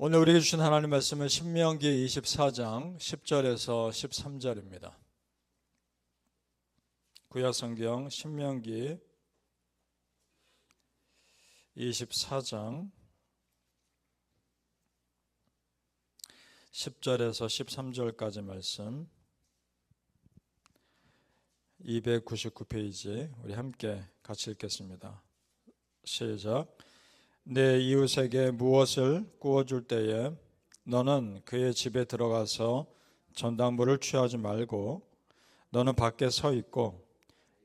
오늘 우리에게 주신 하나님 말씀은 신명기 24장 10절에서 13절입니다. 구약성경 신명기 24장 10절에서 13절까지 말씀, 299페이지 우리 함께 같이 읽겠습니다. 시작. 내 이웃에게 무엇을 구워줄 때에 너는 그의 집에 들어가서 전당물을 취하지 말고 너는 밖에 서 있고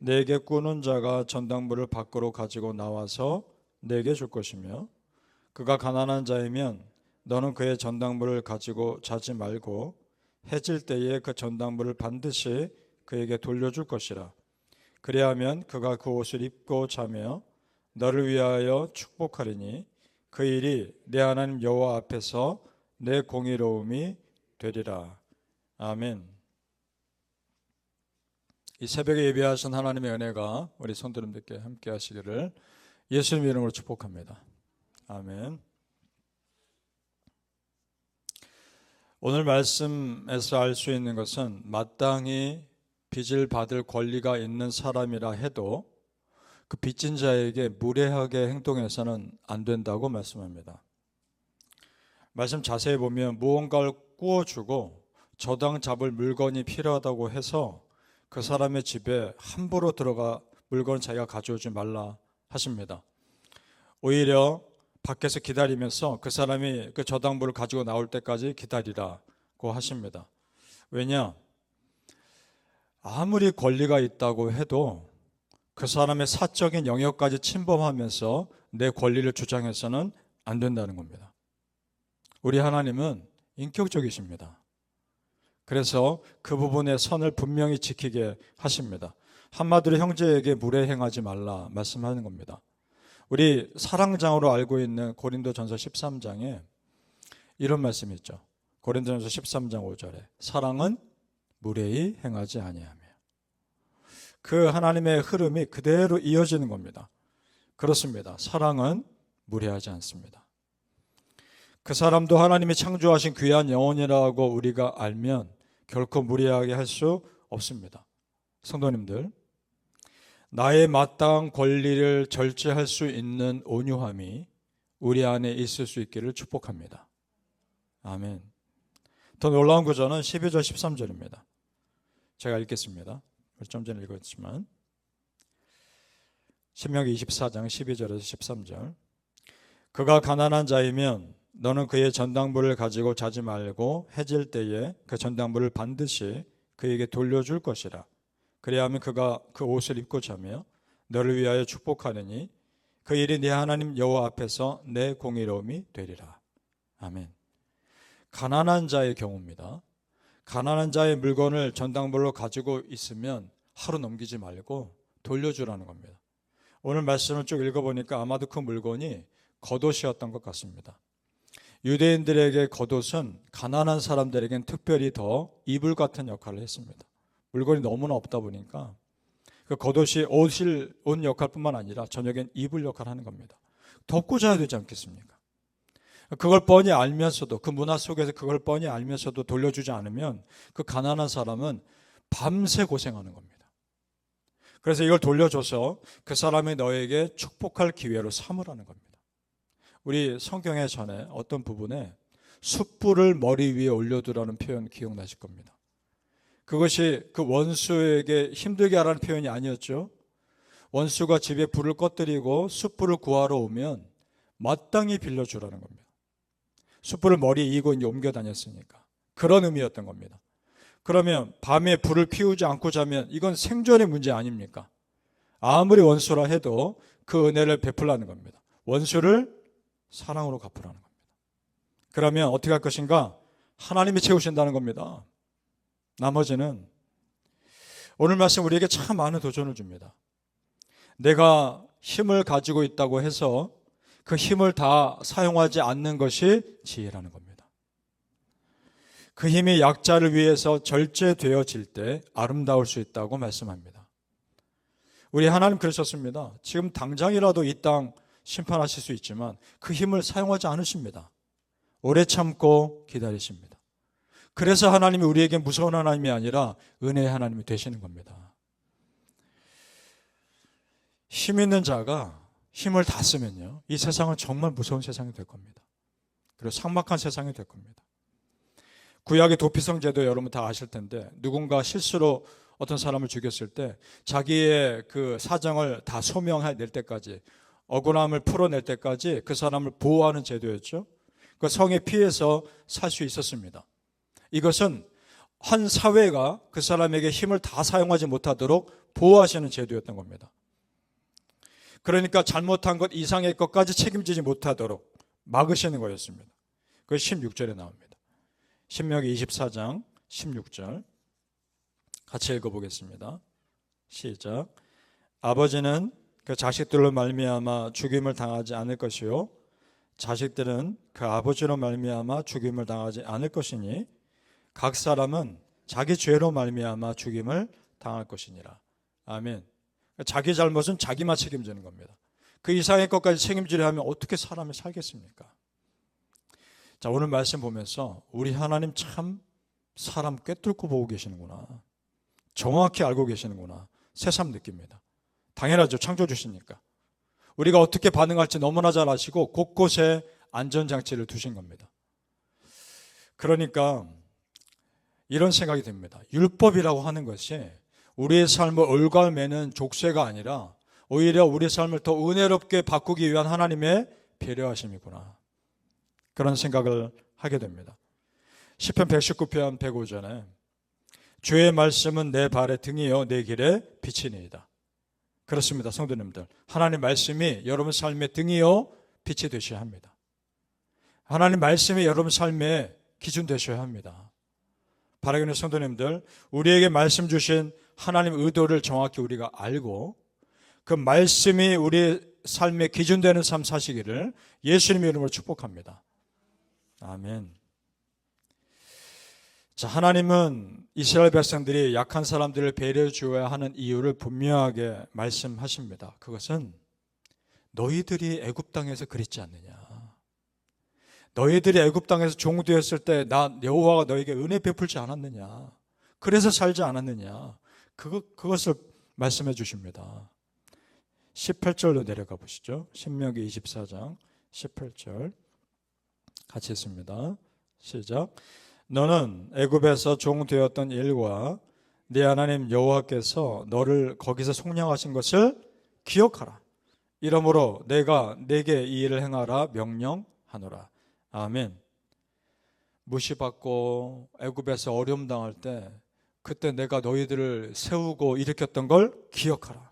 내게 구는 자가 전당물을 밖으로 가지고 나와서 내게 줄 것이며, 그가 가난한 자이면 너는 그의 전당물을 가지고 자지 말고 해질 때에 그 전당물을 반드시 그에게 돌려줄 것이라. 그리하면 그가 그 옷을 입고 자며 너를 위하여 축복하리니 그 일이 내 하나님 여호와 앞에서 내 공의로움이 되리라. 아멘. 이 새벽에 예배하신 하나님의 은혜가 우리 성도님들께 함께 하시기를 예수님 이름으로 축복합니다. 아멘. 오늘 말씀에서 알 수 있는 것은 마땅히 빚을 받을 권리가 있는 사람이라 해도 그 빚진 자에게 무례하게 행동해서는 안 된다고 말씀합니다. 말씀 자세히 보면 무언가를 구워주고 저당 잡을 물건이 필요하다고 해서 그 사람의 집에 함부로 들어가 물건을 자기가 가져오지 말라 하십니다. 오히려 밖에서 기다리면서 그 사람이 그 저당물을 가지고 나올 때까지 기다리라고 하십니다. 왜냐? 아무리 권리가 있다고 해도 그 사람의 사적인 영역까지 침범하면서 내 권리를 주장해서는 안 된다는 겁니다. 우리 하나님은 인격적이십니다. 그래서 그 부분의 선을 분명히 지키게 하십니다. 한마디로 형제에게 무례행하지 말라 말씀하는 겁니다. 우리 사랑장으로 알고 있는 고린도전서 13장에 이런 말씀이 있죠. 고린도전서 13장 5절에 사랑은 무례히 행하지 아니하며. 그 하나님의 흐름이 그대로 이어지는 겁니다. 그렇습니다. 사랑은 무례하지 않습니다. 그 사람도 하나님이 창조하신 귀한 영혼이라고 우리가 알면 결코 무례하게 할 수 없습니다. 성도님들, 나의 마땅한 권리를 절제할 수 있는 온유함이 우리 안에 있을 수 있기를 축복합니다. 아멘. 더 놀라운 구절은 12절 13절입니다. 제가 읽겠습니다. 좀 전에 읽었지만 신명기 24장 12절에서 13절. 그가 가난한 자이면 너는 그의 전당물을 가지고 자지 말고 해질 때에 그 전당물을 반드시 그에게 돌려줄 것이라. 그리하면 그가 그 옷을 입고 자며 너를 위하여 축복하느니 그 일이 네 하나님 여호와 앞에서 내 공의로움이 되리라. 아멘. 가난한 자의 경우입니다. 가난한 자의 물건을 전당물로 가지고 있으면 하루 넘기지 말고 돌려주라는 겁니다. 오늘 말씀을 쭉 읽어보니까 아마도 그 물건이 겉옷이었던 것 같습니다. 유대인들에게 겉옷은 가난한 사람들에겐 특별히 더 이불 같은 역할을 했습니다. 물건이 너무나 없다 보니까 그 겉옷이 옷 역할뿐만 아니라 저녁엔 이불 역할을 하는 겁니다. 덮고 자야 되지 않겠습니까? 그걸 뻔히 알면서도, 그 문화 속에서 그걸 뻔히 알면서도 돌려주지 않으면 그 가난한 사람은 밤새 고생하는 겁니다. 그래서 이걸 돌려줘서 그 사람이 너에게 축복할 기회로 삼으라는 겁니다. 우리 성경에 전에 어떤 부분에 숯불을 머리 위에 올려두라는 표현 기억나실 겁니다. 그것이 그 원수에게 힘들게 하라는 표현이 아니었죠. 원수가 집에 불을 꺼뜨리고 숯불을 구하러 오면 마땅히 빌려주라는 겁니다. 숯불을 머리에 이고 이제 옮겨 다녔으니까 그런 의미였던 겁니다. 그러면 밤에 불을 피우지 않고 자면 이건 생존의 문제 아닙니까? 아무리 원수라 해도 그 은혜를 베풀라는 겁니다. 원수를 사랑으로 갚으라는 겁니다. 그러면 어떻게 할 것인가? 하나님이 채우신다는 겁니다. 나머지는 오늘 말씀 우리에게 참 많은 도전을 줍니다. 내가 힘을 가지고 있다고 해서 그 힘을 다 사용하지 않는 것이 지혜라는 겁니다. 그 힘이 약자를 위해서 절제되어질 때 아름다울 수 있다고 말씀합니다. 우리 하나님 그러셨습니다. 지금 당장이라도 이 땅 심판하실 수 있지만 그 힘을 사용하지 않으십니다. 오래 참고 기다리십니다. 그래서 하나님이 우리에게 무서운 하나님이 아니라 은혜의 하나님이 되시는 겁니다. 힘 있는 자가 힘을 다 쓰면요, 이 세상은 정말 무서운 세상이 될 겁니다. 그리고 삭막한 세상이 될 겁니다. 구약의 도피성 제도 여러분 다 아실 텐데, 누군가 실수로 어떤 사람을 죽였을 때 자기의 그 사정을 다 소명해낼 때까지, 억울함을 풀어낼 때까지 그 사람을 보호하는 제도였죠. 그 성에 피해서 살 수 있었습니다. 이것은 한 사회가 그 사람에게 힘을 다 사용하지 못하도록 보호하시는 제도였던 겁니다. 그러니까 잘못한 것 이상의 것까지 책임지지 못하도록 막으시는 거였습니다. 그것이 16절에 나옵니다. 신명기 24장 16절 같이 읽어보겠습니다. 시작. 아버지는 그 자식들로 말미암아 죽임을 당하지 않을 것이요 자식들은 그 아버지로 말미암아 죽임을 당하지 않을 것이니 각 사람은 자기 죄로 말미암아 죽임을 당할 것이니라. 아멘. 자기 잘못은 자기만 책임지는 겁니다. 그 이상의 것까지 책임지려 하면 어떻게 사람이 살겠습니까? 자, 오늘 말씀 보면서 우리 하나님 참 사람 꿰뚫고 보고 계시는구나, 정확히 알고 계시는구나 새삼 느낍니다. 당연하죠. 창조주시니까 우리가 어떻게 반응할지 너무나 잘 아시고 곳곳에 안전장치를 두신 겁니다. 그러니까 이런 생각이 듭니다. 율법이라고 하는 것이 우리의 삶을 올가매는 족쇄가 아니라 오히려 우리 삶을 더 은혜롭게 바꾸기 위한 하나님의 배려하심이구나, 그런 생각을 하게 됩니다. 시편 119편 105절에 주의 말씀은 내 발의 등이요 내 길의 빛이니이다. 그렇습니다. 성도님들, 하나님 말씀이 여러분 삶의 등이요 빛이 되셔야 합니다. 하나님 말씀이 여러분 삶의 기준 되셔야 합니다. 바라기는 성도님들, 우리에게 말씀 주신 하나님 의도를 정확히 우리가 알고 그 말씀이 우리 삶의 기준 되는 삶 사시기를 예수님의 이름으로 축복합니다. 아멘. 자, 하나님은 이스라엘 백성들이 약한 사람들을 배려해 주어야 하는 이유를 분명하게 말씀하십니다. 그것은 너희들이 애굽 땅에서 그랬지 않느냐, 너희들이 애굽 땅에서 종되었을 때 나 여호와가 너에게 은혜 베풀지 않았느냐, 그래서 살지 않았느냐, 그것을 말씀해 주십니다. 18절로 내려가 보시죠. 신명기 24장 18절 같이 읽습니다. 시작. 너는 애굽에서 종 되었던 일과 네 하나님 여호와께서 너를 거기서 속량하신 것을 기억하라. 이러므로 내가 네게 이 일을 행하라 명령하노라. 아멘. 무시받고 애굽에서 어려움 당할 때 그때 내가 너희들을 세우고 일으켰던 걸 기억하라.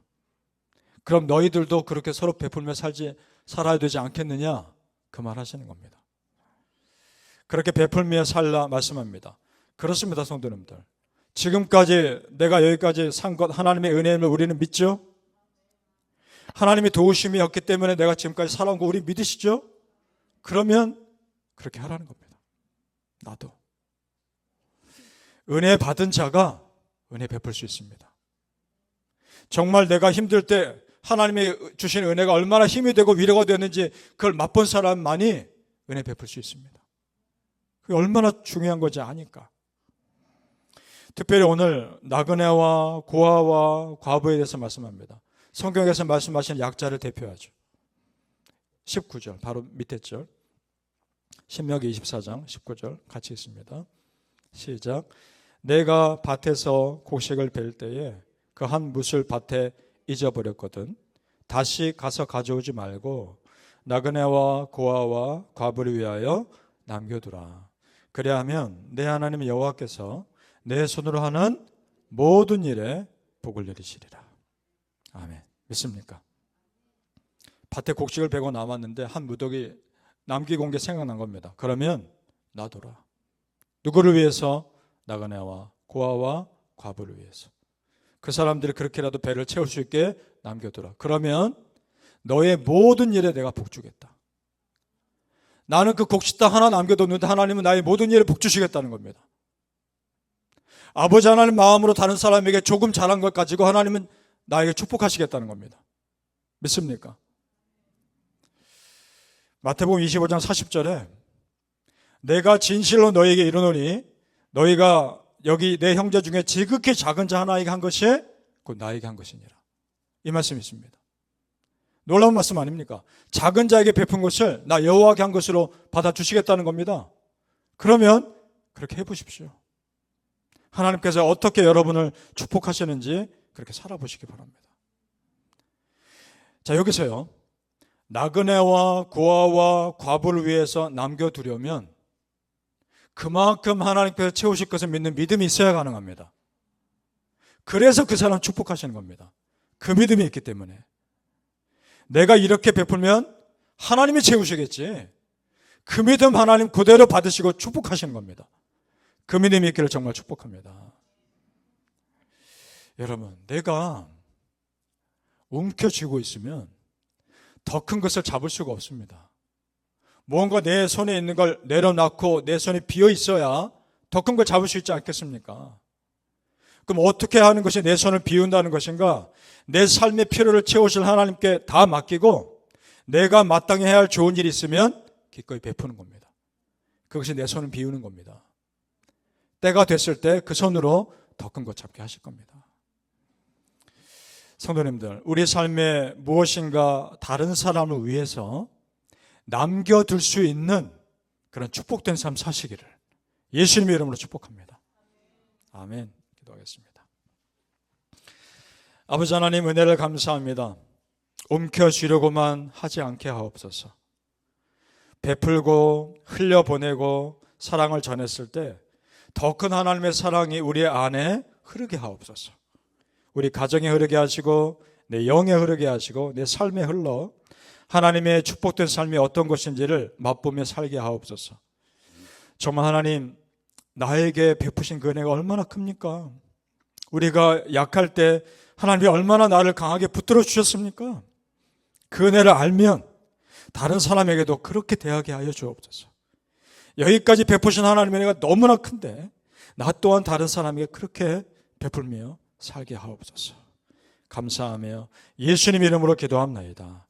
그럼 너희들도 그렇게 서로 베풀며 살아야 되지 않겠느냐, 그 말 하시는 겁니다. 그렇게 베풀며 살라 말씀합니다. 그렇습니다. 성도님들, 지금까지 내가 여기까지 산 것 하나님의 은혜임을 우리는 믿죠? 하나님의 도우심이 었기 때문에 내가 지금까지 살아온 거 우리 믿으시죠? 그러면 그렇게 하라는 겁니다. 나도 은혜 받은 자가 은혜 베풀 수 있습니다. 정말 내가 힘들 때 하나님이 주신 은혜가 얼마나 힘이 되고 위로가 되었는지 그걸 맛본 사람만이 은혜 베풀 수 있습니다. 그게 얼마나 중요한 건지 아니까. 특별히 오늘 나그네와 고아와 과부에 대해서 말씀합니다. 성경에서 말씀하신 약자를 대표하죠. 19절 바로 밑에 절, 신명기 24장 19절 같이 있습니다. 시작. 내가 밭에서 곡식을 벨 때에 그 한 뭇을 밭에 잊어버렸거든. 다시 가서 가져오지 말고 나그네와 고아와 과부를 위하여 남겨두라. 그래야 하면 내 하나님 여호와께서 내 손으로 하는 모든 일에 복을 내리시리라. 아멘. 믿습니까? 밭에 곡식을 베고 남았는데 한 무더기 남기고 온 게 생각난 겁니다. 그러면 놔둬라. 누구를 위해서? 나그네와 고아와 과부를 위해서. 그 사람들이 그렇게라도 배를 채울 수 있게 남겨두라. 그러면 너의 모든 일에 내가 복 주겠다. 나는 그 곡식당 하나 남겨뒀는데 하나님은 나의 모든 일에 복 주시겠다는 겁니다. 아버지 하나님 마음으로 다른 사람에게 조금 잘한 것 가지고 하나님은 나에게 축복하시겠다는 겁니다. 믿습니까? 마태복음 25장 40절에 내가 진실로 너에게 이르노니 너희가 여기 내 형제 중에 지극히 작은 자 하나에게 한 것이 곧 나에게 한 것이니라. 이 말씀이 있습니다. 놀라운 말씀 아닙니까? 작은 자에게 베푼 것을 나 여호와께 한 것으로 받아주시겠다는 겁니다. 그러면 그렇게 해보십시오. 하나님께서 어떻게 여러분을 축복하시는지 그렇게 살아보시기 바랍니다. 자, 여기서요, 나그네와 고아와 과부를 위해서 남겨두려면 그만큼 하나님께서 채우실 것을 믿는 믿음이 있어야 가능합니다. 그래서 그 사람 축복하시는 겁니다. 그 믿음이 있기 때문에. 내가 이렇게 베풀면 하나님이 채우시겠지. 그 믿음 하나님 그대로 받으시고 축복하시는 겁니다. 그 믿음이 있기를 정말 축복합니다. 여러분, 내가 움켜쥐고 있으면 더 큰 것을 잡을 수가 없습니다. 뭔가 내 손에 있는 걸 내려놓고 내 손이 비어 있어야 더 큰 걸 잡을 수 있지 않겠습니까? 그럼 어떻게 하는 것이 내 손을 비운다는 것인가? 내 삶의 필요를 채우실 하나님께 다 맡기고 내가 마땅히 해야 할 좋은 일이 있으면 기꺼이 베푸는 겁니다. 그것이 내 손을 비우는 겁니다. 때가 됐을 때 그 손으로 더 큰 것 잡게 하실 겁니다. 성도님들, 우리 삶에 무엇인가 다른 사람을 위해서 남겨둘 수 있는 그런 축복된 삶 사시기를 예수님의 이름으로 축복합니다. 아멘. 기도하겠습니다. 아버지 하나님, 은혜를 감사합니다. 움켜쥐려고만 하지 않게 하옵소서. 베풀고 흘려보내고 사랑을 전했을 때 더 큰 하나님의 사랑이 우리 안에 흐르게 하옵소서. 우리 가정에 흐르게 하시고 내 영에 흐르게 하시고 내 삶에 흘러 하나님의 축복된 삶이 어떤 것인지를 맛보며 살게 하옵소서. 정말 하나님, 나에게 베푸신 그 은혜가 얼마나 큽니까? 우리가 약할 때 하나님이 얼마나 나를 강하게 붙들어 주셨습니까? 그 은혜를 알면 다른 사람에게도 그렇게 대하게 하여 주옵소서. 여기까지 베푸신 하나님의 은혜가 너무나 큰데 나 또한 다른 사람에게 그렇게 베풀며 살게 하옵소서. 감사하며 예수님 이름으로 기도합나이다.